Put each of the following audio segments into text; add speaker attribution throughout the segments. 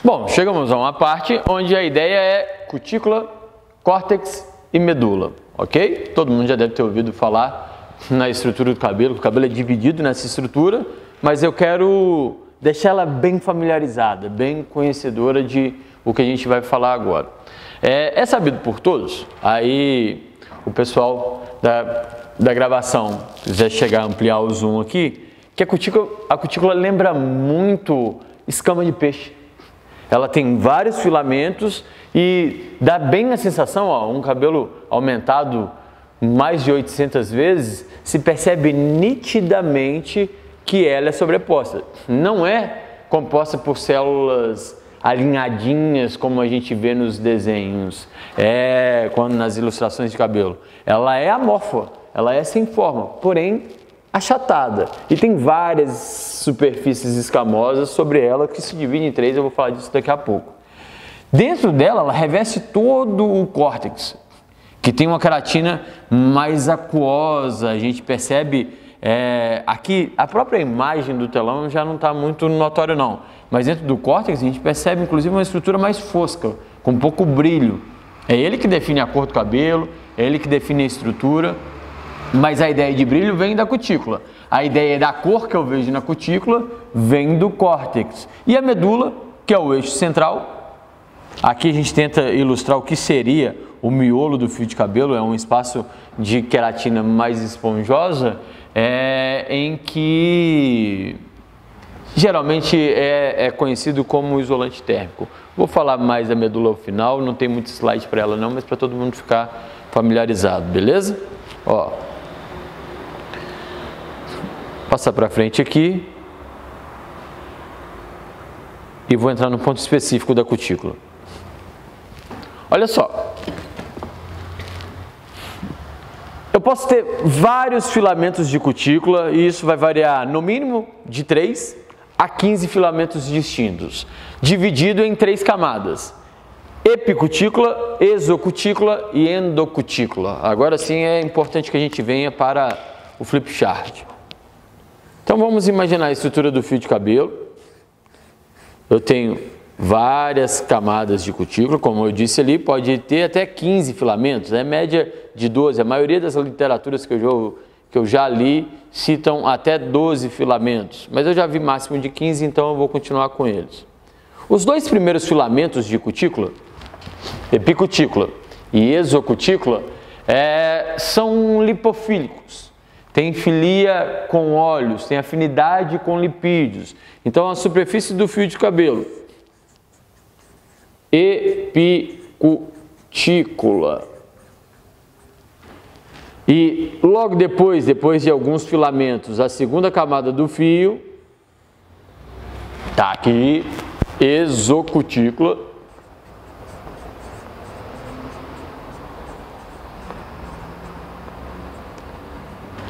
Speaker 1: Bom, chegamos a uma parte onde a ideia é cutícula, córtex e medula, ok? Todo mundo já deve ter ouvido falar na estrutura do cabelo, que o cabelo é dividido nessa estrutura, mas eu quero deixar ela bem familiarizada, bem conhecedora de o que a gente vai falar agora. É sabido por todos, aí o pessoal da gravação, se quiser chegar a ampliar o zoom aqui, que a cutícula lembra muito escama de peixe. Ela tem vários filamentos e dá bem a sensação, ó, um cabelo aumentado mais de 800 vezes, se percebe nitidamente que ela é sobreposta. Não é composta por células alinhadinhas como a gente vê nos desenhos, nas ilustrações de cabelo. Ela é amorfa, ela é sem forma, porém achatada. E tem várias superfícies escamosas sobre ela que se dividem em três, eu vou falar disso daqui a pouco. Dentro dela, ela reveste todo o córtex, que tem uma queratina mais aquosa. A gente percebe aqui, a própria imagem do telão já não está muito notório não, mas dentro do córtex a gente percebe inclusive uma estrutura mais fosca, com pouco brilho. É ele que define a cor do cabelo, é ele que define a estrutura, mas a ideia de brilho vem da cutícula. A ideia da cor que eu vejo na cutícula vem do córtex. E a medula, que é o eixo central, aqui a gente tenta ilustrar o que seria o miolo do fio de cabelo, é um espaço de queratina mais esponjosa, em que geralmente é conhecido como isolante térmico. Vou falar mais da medula ao final, não tem muito slide para ela não, mas para todo mundo ficar familiarizado, beleza? Ó, passar para frente aqui e vou entrar no ponto específico da cutícula. Olha só, eu posso ter vários filamentos de cutícula e isso vai variar no mínimo de 3 a 15 filamentos distintos, dividido em 3 camadas: epicutícula, exocutícula e endocutícula. Agora sim é importante que a gente venha para o flip chart. Então vamos imaginar a estrutura do fio de cabelo. Eu tenho várias camadas de cutícula, como eu disse ali, pode ter até 15 filamentos, média de 12. A maioria das literaturas que eu já li citam até 12 filamentos, mas eu já vi máximo de 15, então eu vou continuar com eles. Os dois primeiros filamentos de cutícula, epicutícula e exocutícula, são lipofílicos. Tem filia com óleos, tem afinidade com lipídios. Então a superfície do fio de cabelo, epicutícula. E logo depois de alguns filamentos, a segunda camada do fio, tá aqui, exocutícula.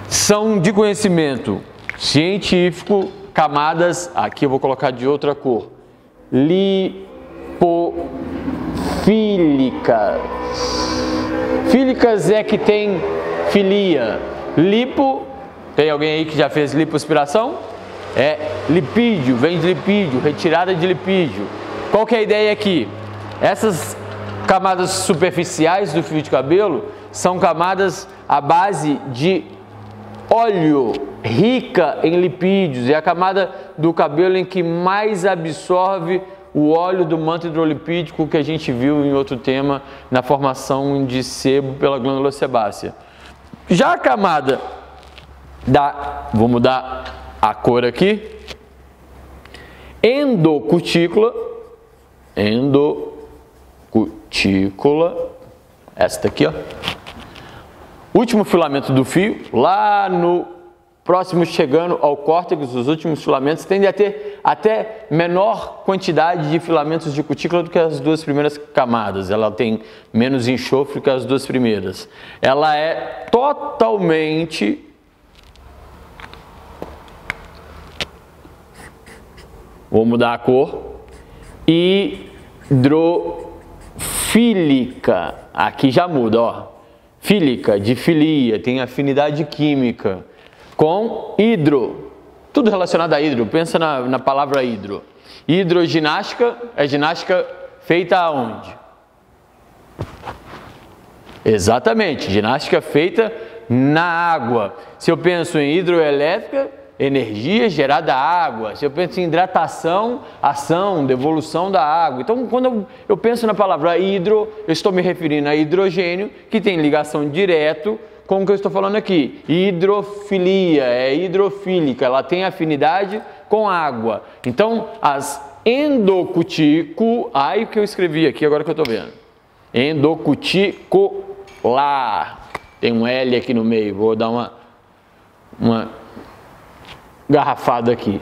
Speaker 1: São de conhecimento científico camadas, aqui eu vou colocar de outra cor, lipofílicas. Fílicas é que tem filia. Lipo, tem alguém aí que já fez lipoaspiração? Lipídio, vem de lipídio, retirada de lipídio. Qual que é a ideia aqui? Essas camadas superficiais do fio de cabelo são camadas à base de óleo, rica em lipídios, é a camada do cabelo em que mais absorve o óleo do manto hidrolipídico que a gente viu em outro tema, na formação de sebo pela glândula sebácea. Já a camada vou mudar a cor aqui, endocutícula, esta aqui, ó. Último filamento do fio, lá no próximo chegando ao córtex, os últimos filamentos tendem a ter até menor quantidade de filamentos de cutícula do que as duas primeiras camadas. Ela tem menos enxofre que as duas primeiras. Ela é totalmente vou mudar a cor, hidrofílica. Aqui já muda, ó. Fílica, de filia, tem afinidade química com hidro, tudo relacionado a hidro, pensa na palavra hidro. Hidroginástica é ginástica feita aonde? Exatamente, ginástica feita na água. Se eu penso em hidroelétrica, energia gerada à água. Se eu penso em hidratação, ação, devolução da água. Então, quando eu penso na palavra hidro, eu estou me referindo a hidrogênio, que tem ligação direto com o que eu estou falando aqui. Hidrofilia, é hidrofílica, ela tem afinidade com água. Então, as ai, o que eu escrevi aqui agora que eu estou vendo. Endocuticular. Tem um L aqui no meio, vou dar uma garrafada aqui.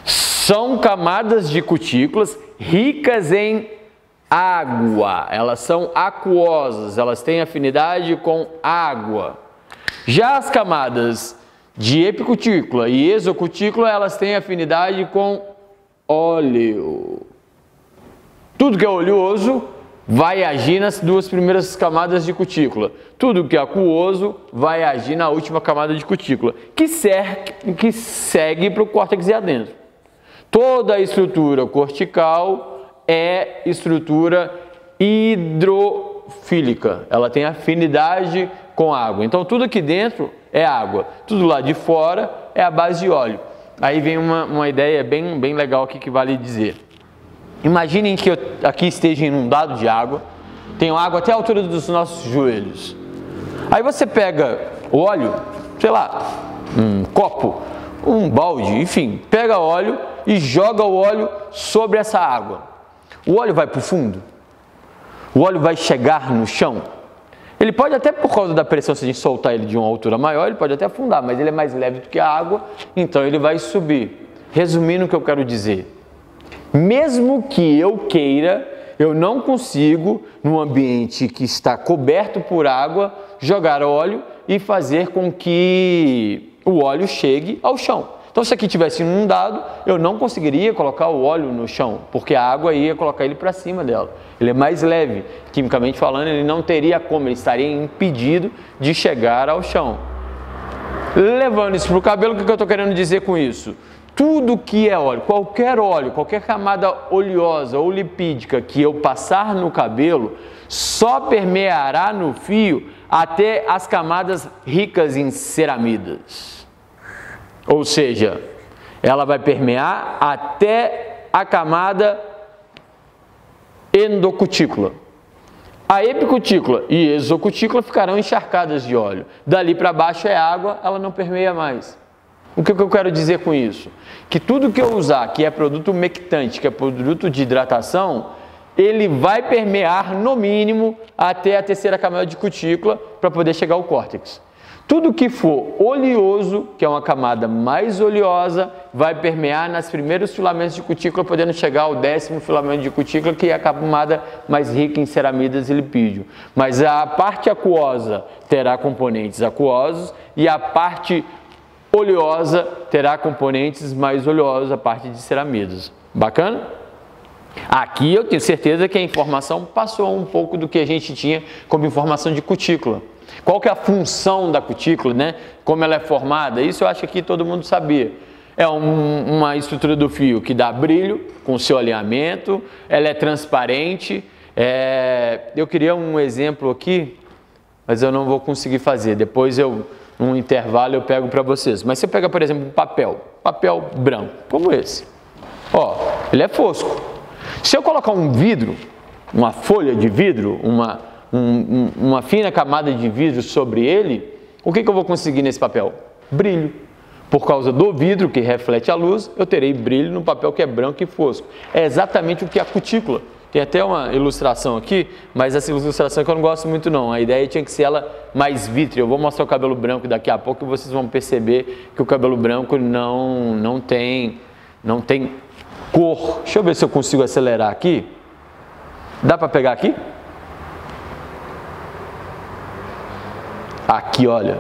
Speaker 1: São camadas de cutículas ricas em água. Elas são aquosas, elas têm afinidade com água. Já as camadas de epicutícula e exocutícula, elas têm afinidade com óleo. Tudo que é oleoso vai agir nas duas primeiras camadas de cutícula. Tudo que é aquoso vai agir na última camada de cutícula, que segue para o córtex e adentro. Toda a estrutura cortical é estrutura hidrofílica. Ela tem afinidade com água. Então, tudo aqui dentro é água. Tudo lá de fora é a base de óleo. Aí vem uma ideia bem legal aqui que vale dizer. Imaginem que eu aqui esteja inundado de água, tenho água até a altura dos nossos joelhos. Aí você pega o óleo, sei lá, um copo, um balde, enfim, pega óleo e joga o óleo sobre essa água. O óleo vai para o fundo? O óleo vai chegar no chão? Ele pode até, por causa da pressão, se a gente soltar ele de uma altura maior, ele pode até afundar, mas ele é mais leve do que a água, então ele vai subir. Resumindo o que eu quero dizer. Mesmo que eu queira, eu não consigo, num ambiente que está coberto por água, jogar óleo e fazer com que o óleo chegue ao chão. Então, se aqui tivesse inundado, eu não conseguiria colocar o óleo no chão, porque a água ia colocar ele para cima dela. Ele é mais leve, quimicamente falando, ele não teria como, ele estaria impedido de chegar ao chão. Levando isso para o cabelo, o que eu estou querendo dizer com isso? Tudo que é óleo, qualquer camada oleosa ou lipídica que eu passar no cabelo, só permeará no fio até as camadas ricas em ceramidas. Ou seja, ela vai permear até a camada endocutícula. A epicutícula e exocutícula ficarão encharcadas de óleo. Dali para baixo é água, ela não permeia mais. O que eu quero dizer com isso? Que tudo que eu usar que é produto umectante, que é produto de hidratação, ele vai permear no mínimo até a terceira camada de cutícula para poder chegar ao córtex. Tudo que for oleoso, que é uma camada mais oleosa, vai permear nas primeiros filamentos de cutícula, podendo chegar ao 10º filamento de cutícula, que é a camada mais rica em ceramidas e lipídio. Mas a parte aquosa terá componentes aquosos e a parte oleosa terá componentes mais oleosos, a parte de ceramidas. Bacana? Aqui eu tenho certeza que a informação passou um pouco do que a gente tinha como informação de cutícula. Qual que é a função da cutícula, né? Como ela é formada? Isso eu acho que aqui todo mundo sabia. É uma estrutura do fio que dá brilho com o seu alinhamento, ela é transparente. Eu queria um exemplo aqui, mas eu não vou conseguir fazer. Depois num intervalo eu pego para vocês. Mas você pega, por exemplo, um papel branco, como esse. Ó, ele é fosco. Se eu colocar um vidro, uma folha de vidro, uma fina camada de vidro sobre ele, o que eu vou conseguir nesse papel? Brilho. Por causa do vidro que reflete a luz, eu terei brilho no papel que é branco e fosco. É exatamente o que é a cutícula. Tem até uma ilustração aqui, mas essa ilustração que eu não gosto muito não. A ideia tinha que ser ela mais vítrea. Eu vou mostrar o cabelo branco daqui a pouco e vocês vão perceber que o cabelo branco não tem cor. Deixa eu ver se eu consigo acelerar aqui. Dá para pegar aqui? Aqui, olha.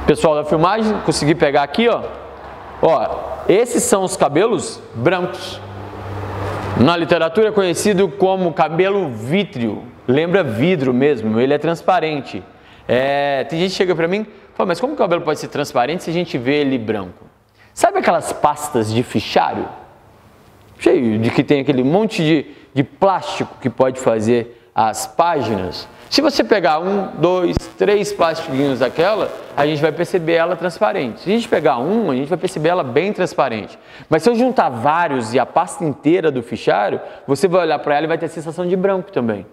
Speaker 1: Pessoal da filmagem, consegui pegar aqui, ó. Ó, esses são os cabelos brancos. Na literatura é conhecido como cabelo vítreo. Lembra vidro mesmo, ele é transparente. Tem gente que chega pra mim, Fala, mas como o cabelo pode ser transparente se a gente vê ele branco? Sabe aquelas pastas de fichário? Cheio de que tem aquele monte de plástico que pode fazer as páginas. Se você pegar 1, 2, 3 plastiquinhos daquela, a gente vai perceber ela transparente. Se a gente pegar a gente vai perceber ela bem transparente. Mas se eu juntar vários e a pasta inteira do fichário, você vai olhar para ela e vai ter a sensação de branco também.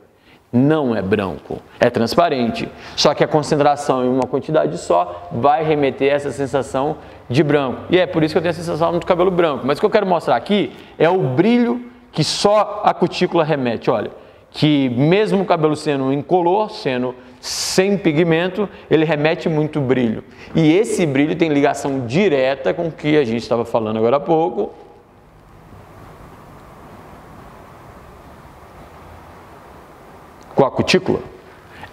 Speaker 1: Não é branco, é transparente. Só que a concentração em uma quantidade só vai remeter a essa sensação de branco. E é por isso que eu tenho a sensação do cabelo branco. Mas o que eu quero mostrar aqui é o brilho que só a cutícula remete. Olha, que mesmo o cabelo sendo incolor, sendo sem pigmento, ele remete muito brilho. E esse brilho tem ligação direta com o que a gente estava falando agora há pouco. Com a cutícula.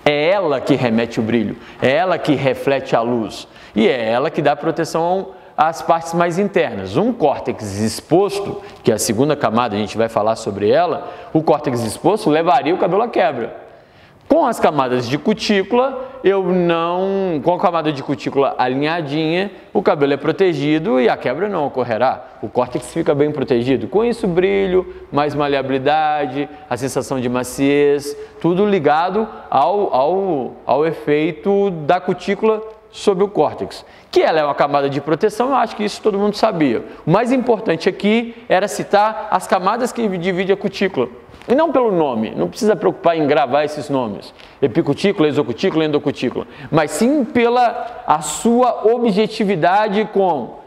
Speaker 1: É ela que remete o brilho, é ela que reflete a luz e é ela que dá proteção às partes mais internas. Um córtex exposto, que é a segunda camada, a gente vai falar sobre ela, o córtex exposto levaria o cabelo à quebra. Com as camadas de cutícula, com a camada de cutícula alinhadinha, o cabelo é protegido e a quebra não ocorrerá. O córtex fica bem protegido. Com isso, brilho, mais maleabilidade, a sensação de maciez, tudo ligado ao efeito da cutícula sobre o córtex. Que ela é uma camada de proteção, eu acho que isso todo mundo sabia. O mais importante aqui era citar as camadas que dividem a cutícula. E não pelo nome, não precisa preocupar em gravar esses nomes, epicutícula, exocutícula, endocutícula, mas sim pela a sua objetividade com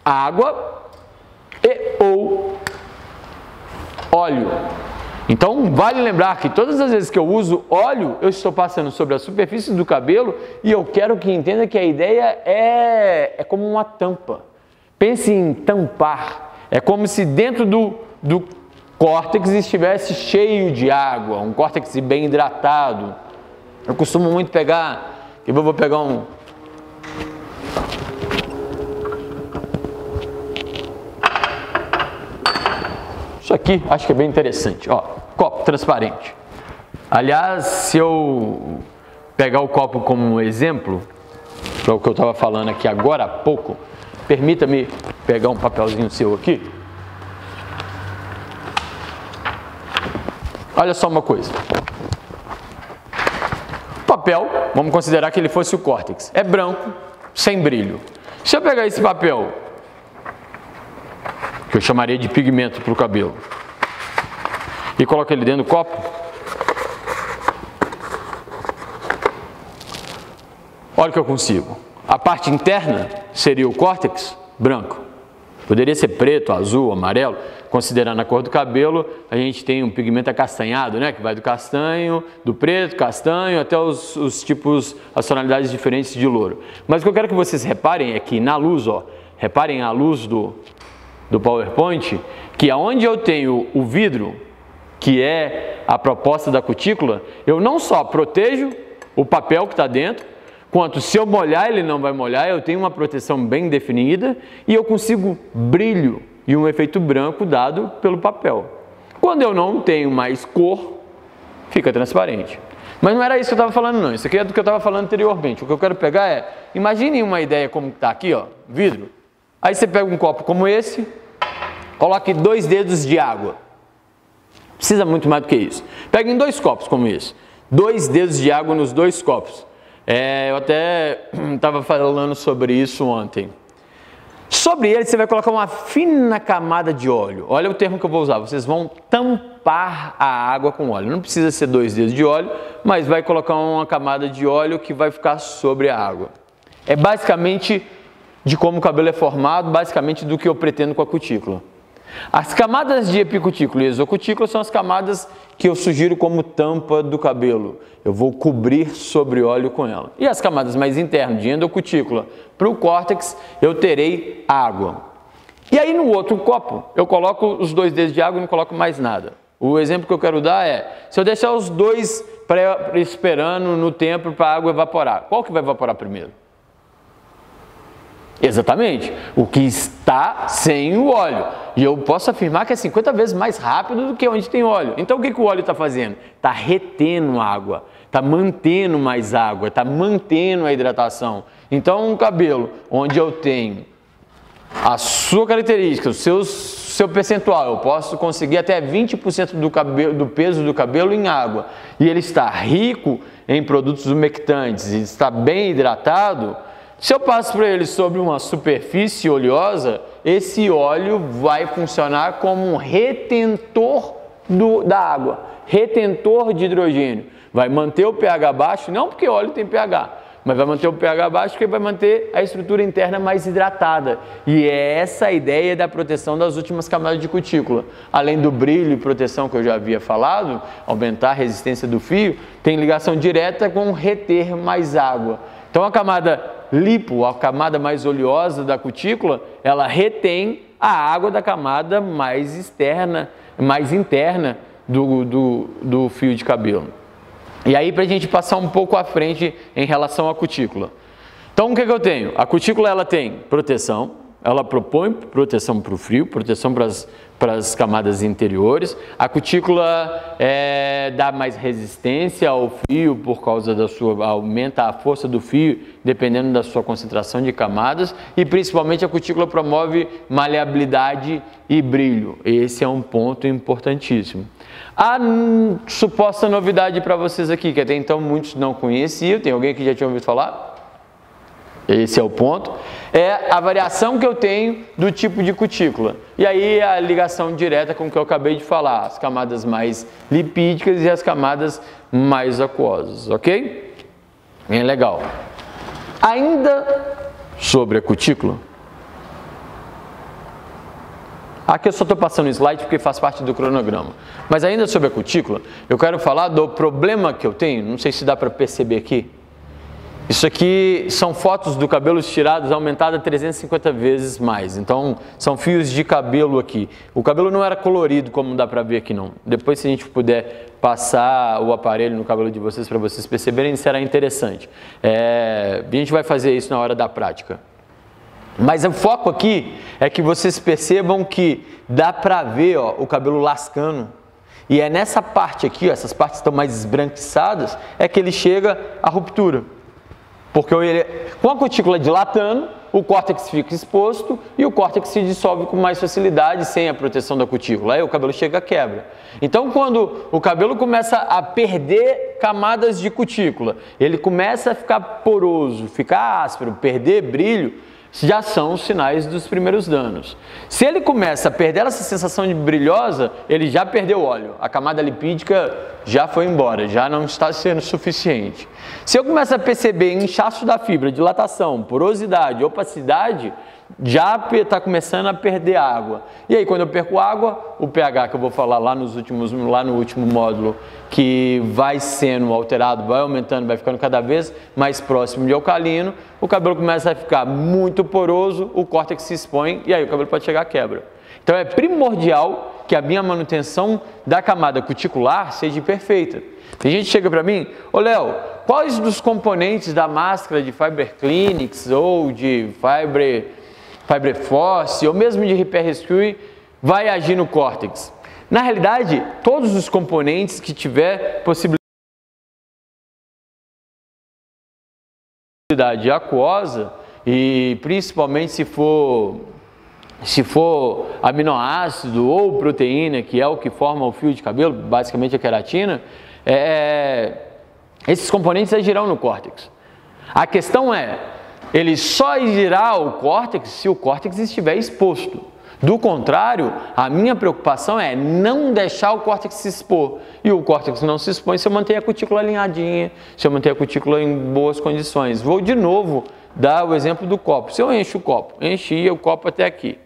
Speaker 1: água e ou óleo. Então vale lembrar que todas as vezes que eu uso óleo, eu estou passando sobre a superfície do cabelo e eu quero que entenda que a ideia é como uma tampa. Pense em tampar, é como se dentro do córtex estivesse cheio de água, um córtex bem hidratado. Eu costumo muito pegar, eu vou pegar isso aqui, acho que é bem interessante, ó, copo transparente. Aliás, se eu pegar o copo como exemplo, para o que eu estava falando aqui agora há pouco, permita-me pegar um papelzinho seu aqui. Olha só uma coisa. O papel, vamos considerar que ele fosse o córtex, é branco, sem brilho. Se eu pegar esse papel, que eu chamaria de pigmento para o cabelo, e coloco ele dentro do copo, olha o que eu consigo. A parte interna seria o córtex branco. Poderia ser preto, azul, amarelo. Considerando a cor do cabelo, a gente tem um pigmento acastanhado, né? Que vai do castanho, do preto, castanho, até os tipos, as tonalidades diferentes de louro. Mas o que eu quero que vocês reparem é que na luz, ó, reparem a luz do PowerPoint, que aonde eu tenho o vidro, que é a proposta da cutícula, eu não só protejo o papel que está dentro, quanto se eu molhar ele não vai molhar, eu tenho uma proteção bem definida e eu consigo brilho e um efeito branco dado pelo papel. Quando eu não tenho mais cor, fica transparente. Mas não era isso que eu estava falando não, isso aqui é do que eu estava falando anteriormente. O que eu quero pegar é, imaginem uma ideia como está aqui, ó, vidro. Aí você pega um copo como esse, coloque 2 dedos de água. Precisa muito mais do que isso. Peguem 2 copos como esse, 2 dedos de água nos 2 copos. Eu até estava falando sobre isso ontem. Sobre ele você vai colocar uma fina camada de óleo. Olha o termo que eu vou usar, vocês vão tampar a água com óleo. Não precisa ser 2 dedos de óleo, mas vai colocar uma camada de óleo que vai ficar sobre a água. É basicamente de como o cabelo é formado, basicamente do que eu pretendo com a cutícula. As camadas de epicutícula e exocutícula são as camadas que eu sugiro como tampa do cabelo. Eu vou cobrir sobre óleo com ela. E as camadas mais internas, de endocutícula para o córtex, eu terei água. E aí no outro copo, eu coloco os 2 dedos de água e não coloco mais nada. O exemplo que eu quero dar é, se eu deixar os 2 esperando no tempo para a água evaporar, qual que vai evaporar primeiro? Exatamente, o que está sem o óleo. E eu posso afirmar que é 50 vezes mais rápido do que onde tem óleo. Então o que o óleo está fazendo? Está retendo água, está mantendo mais água, está mantendo a hidratação. Então um cabelo onde eu tenho a sua característica, o seu percentual, eu posso conseguir até 20% do peso do cabelo em água, e ele está rico em produtos umectantes e está bem hidratado, se eu passo para ele sobre uma superfície oleosa, esse óleo vai funcionar como um retentor da água, retentor de hidrogênio. Vai manter o pH baixo, não porque óleo tem pH, mas vai manter o pH baixo porque vai manter a estrutura interna mais hidratada. E é essa a ideia da proteção das últimas camadas de cutícula. Além do brilho e proteção que eu já havia falado, aumentar a resistência do fio, tem ligação direta com reter mais água. Então a camada lipo, a camada mais oleosa da cutícula, ela retém a água da camada mais externa, mais interna do fio de cabelo. E aí, para a gente passar um pouco à frente em relação à cutícula. Então, o que eu tenho? A cutícula ela tem proteção, ela propõe proteção para o frio, proteção para as camadas interiores. A cutícula dá mais resistência ao fio por causa aumenta a força do fio, dependendo da sua concentração de camadas. E principalmente a cutícula promove maleabilidade e brilho. Esse é um ponto importantíssimo. A suposta novidade para vocês aqui, que até então muitos não conheciam, tem alguém que já tinha ouvido falar? Esse é o ponto, é a variação que eu tenho do tipo de cutícula. E aí a ligação direta com o que eu acabei de falar, as camadas mais lipídicas e as camadas mais aquosas, ok? Bem legal. Ainda sobre a cutícula, aqui eu só estou passando o slide porque faz parte do cronograma. Mas ainda sobre a cutícula, eu quero falar do problema que eu tenho, não sei se dá para perceber aqui. Isso aqui são fotos do cabelo estirado aumentada 350 vezes mais. Então, são fios de cabelo aqui. O cabelo não era colorido, como dá para ver aqui não. Depois, se a gente puder passar o aparelho no cabelo de vocês para vocês perceberem, será interessante. A gente vai fazer isso na hora da prática. Mas o foco aqui é que vocês percebam que dá para ver o cabelo lascando. E é nessa parte aqui, essas partes estão mais esbranquiçadas, é que ele chega à ruptura. Porque com a cutícula dilatando, o córtex fica exposto e o córtex se dissolve com mais facilidade sem a proteção da cutícula. Aí o cabelo chega a quebra. Então, quando o cabelo começa a perder camadas de cutícula, ele começa a ficar poroso, ficar áspero, perder brilho, já são os sinais dos primeiros danos. Se ele começa a perder essa sensação de brilhosa, ele já perdeu óleo. A camada lipídica já foi embora, já não está sendo suficiente. Se eu começar a perceber inchaço da fibra, dilatação, porosidade, opacidade, já está começando a perder água. E aí, quando eu perco água, o pH que eu vou falar lá no último módulo, que vai sendo alterado, vai aumentando, vai ficando cada vez mais próximo de alcalino, o cabelo começa a ficar muito poroso, o córtex se expõe e aí o cabelo pode chegar à quebra. Então é primordial que a minha manutenção da camada cuticular seja perfeita. Tem gente que chega para mim, ô Léo, quais dos componentes da máscara de Fiber Clinics ou de Fiber Force ou mesmo de Repair Rescue vai agir no córtex? Na realidade, todos os componentes que tiver possibilidade aquosa e principalmente se for aminoácido ou proteína, que é o que forma o fio de cabelo, basicamente a queratina, esses componentes agirão no córtex. A questão é, ele só agirá o córtex se o córtex estiver exposto. Do contrário, a minha preocupação é não deixar o córtex se expor. E o córtex não se expõe se eu manter a cutícula alinhadinha, se eu manter a cutícula em boas condições. Vou de novo dar o exemplo do copo. Se eu encho o copo, enchi o copo até aqui.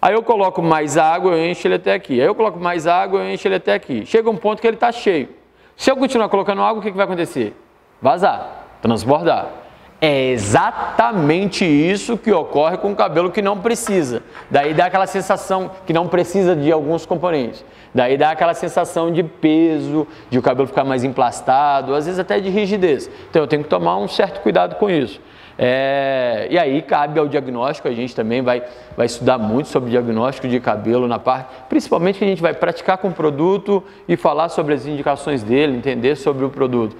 Speaker 1: Aí eu coloco mais água, eu encho ele até aqui. Aí eu coloco mais água, eu encho ele até aqui. Chega um ponto que ele está cheio. Se eu continuar colocando água, o que vai acontecer? Vazar, transbordar. É exatamente isso que ocorre com o cabelo que não precisa. Daí dá aquela sensação que não precisa de alguns componentes. Daí dá aquela sensação de peso, de o cabelo ficar mais emplastado, às vezes até de rigidez. Então eu tenho que tomar um certo cuidado com isso. E aí cabe ao diagnóstico, a gente também vai estudar muito sobre diagnóstico de cabelo na parte, principalmente que a gente vai praticar com o produto e falar sobre as indicações dele, entender sobre o produto.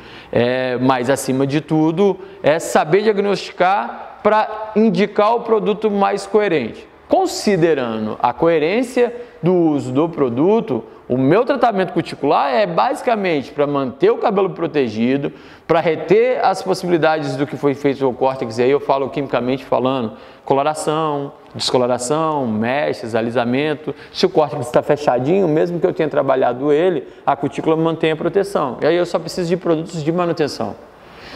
Speaker 1: Mas acima de tudo, é saber diagnosticar para indicar o produto mais coerente. Considerando a coerência do uso do produto, o meu tratamento cuticular é basicamente para manter o cabelo protegido, para reter as possibilidades do que foi feito no córtex, e aí eu falo quimicamente falando, coloração, descoloração, mechas, alisamento. Se o córtex está fechadinho, mesmo que eu tenha trabalhado ele, a cutícula mantém a proteção. E aí eu só preciso de produtos de manutenção.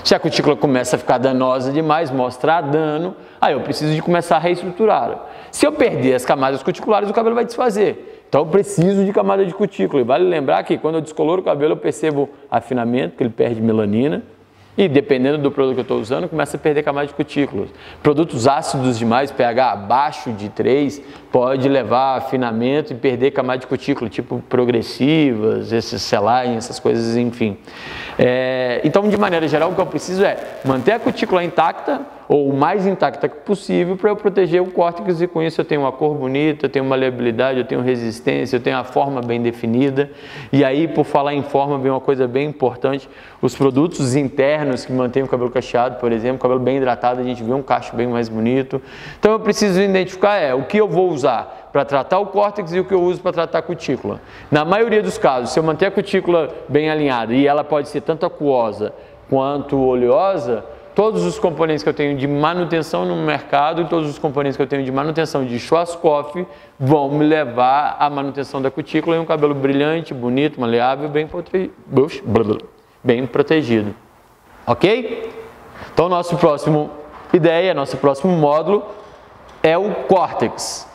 Speaker 1: Se a cutícula começa a ficar danosa demais, mostrar dano, aí eu preciso de começar a reestruturá-la. Se eu perder as camadas cuticulares, o cabelo vai desfazer. Então eu preciso de camada de cutícula. E vale lembrar que quando eu descoloro o cabelo, eu percebo afinamento, porque ele perde melanina. E dependendo do produto que eu estou usando, começa a perder camada de cutículas. Produtos ácidos demais, pH abaixo de 3, pode levar a afinamento e perder camada de cutícula, tipo progressivas, esses selagem, essas coisas, enfim. Então, de maneira geral, o que eu preciso é manter a cutícula intacta, ou o mais intacta possível, para eu proteger o córtex, e com isso eu tenho uma cor bonita, eu tenho maleabilidade, eu tenho resistência, eu tenho a forma bem definida. E aí, por falar em forma, vem uma coisa bem importante: os produtos internos que mantêm o cabelo cacheado, por exemplo, o cabelo bem hidratado, a gente vê um cacho bem mais bonito. Então eu preciso identificar o que eu vou usar para tratar o córtex e o que eu uso para tratar a cutícula. Na maioria dos casos, se eu manter a cutícula bem alinhada, e ela pode ser tanto aquosa quanto oleosa, todos os componentes que eu tenho de manutenção no mercado e todos os componentes que eu tenho de manutenção de Schwarzkopf vão me levar à manutenção da cutícula e um cabelo brilhante, bonito, maleável, bem protegido. Ok? Então, nosso próximo módulo é o córtex.